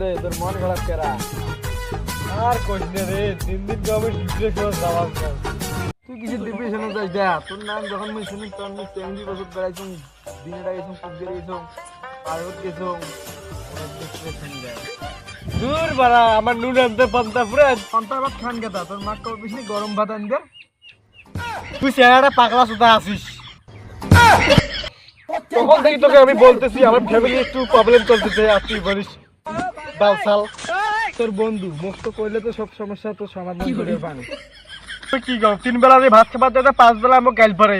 রে তোর মন খারাপ কেরা? আর কইস না রে, 3 দিন তো আমি ডিপ্রেশনে যাওয়ার পর। তুই কিছু ডিপ্রেশনে যাস দেয়া, তোর নাম যখন মুই শুনি তখন মুই 70 বছর বেড়াইছুম, দিনেটা গেছুম, কুকুর গেছুম, পায়ত গেছুম, ডিপ্রেশন যায়। দূর বাড়া, আমার নুন আনতে পান্তা ফ্রেন্ড। পান্তা ভাত খান গেতা, তোর মা কবে বেশি গরম ভাত আন দে। তুই চেহারাটা পাগলা সুতা আছিস। তখন থেকে তোকে আমি বলতেছি আমার ফ্যামিলি একটু প্রবলেম চলতেছে, আর তুই বলিস বালসাল। তোর বন্ধু মুক্ত করলে তো সব সমস্যা তো সমাধান করে পান। তুই কি কর, 3 বেলা আমি ভাত খাবার দেয়, 5 বেলা আমাকে গাইল পরে।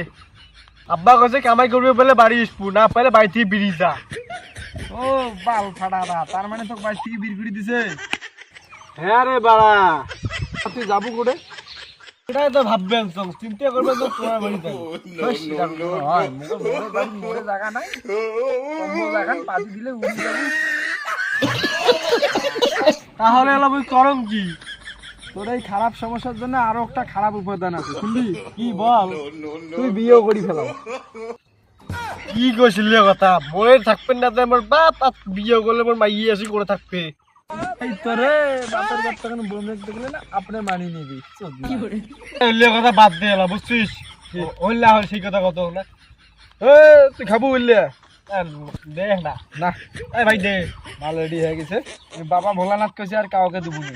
আব্বা কাছে কামাই করবে বলে বাড়ি আসবো, না পারে বাড়ি থেকে বেরিয়ে যা। ও বাল ফাটারা, তার মানে তো বাড়ি থেকে বিড় করে দিছে। হ্যাঁ রে বাড়া, তুই যাবো কোটে? এটাই তো ভাববেন, চিন্তা করবেন তো তোমার বাড়িতে। হয় মোরে বাড়ি মোরে জায়গা নাই, অন্য জায়গা পাতি দিলে উড়ে যাবো। তাহলে এলাম ওই করম কি? তোর এই খারাপ সমস্যার জন্য আরো একটা খারাপ উপাদান আছে, শুনবি? কি বল? তুই বিয়েও করি ফেলাও। কি কইছিল কথা? মনে থাকবেন না তো আমার বাপ, আর বিয়ে করলে মোর মাইয়ে আসি করে থাকবে। এই তোরে বাপের বাপ তখন বন্ধু দেখলে না আপনি মানি নিবি। ওইলে কথা বাদ দে এলা, বুঝছিস? ওইলা হয় সেই কথা কত না। তুই খাবো বললে দেখ না না? এই ভাই দে। মাল রেডি হয়ে গেছে, বাবা ভোলানাথ কইছে আর কাউকে দেবো না।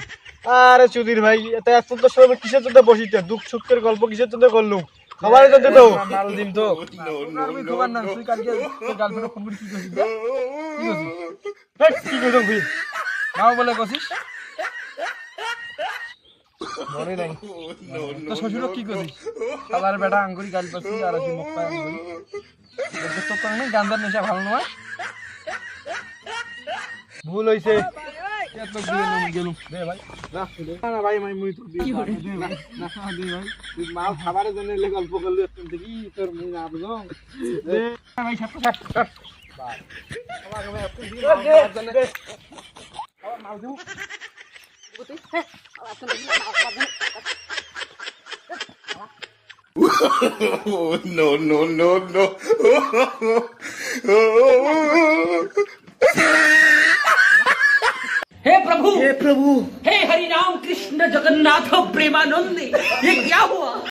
আরে চুদির ভাই, এত এত সময় কিসের জন্য বসিতে? দুঃখ সুখের গল্প কিসের জন্য করলুম? সবাই তো দিত। মাল দিম তো আমি দোকান না। তুই কালকে তোর গার্লফ্রেন্ড ফোন করে কি কইছিস? কি কইছিস? কি করছো ভাই? নাও বলে কইছিস? মনে নাই তো শ্বশুর কি কইছিস? সাদার বেটা আঙ্গুরি গাল পাচ্ছিস আর তুই মুখ পায় আঙ্গুরি। দেখছিস তো তোর গান্ধার নেশা ভালো নয়। ভুল হইছে। এত দিয়ে নাম গেলুম দে ভাই। না না ভাই মুই তো দিই না না দে ভাই। তুই মাল খাবারের জন্য এলে গল্প করলি এখন দেখি তোর মুই না বুঝো। দে ভাই সাত সাত সাত। বাহ আমার ভাই আপনি দিন দে আবার মাল দেবো। No, no, no, no. हे प्रभु हे हरि राम कृष्ण जगन्नाथ प्रेमानंद, ये क्या हुआ?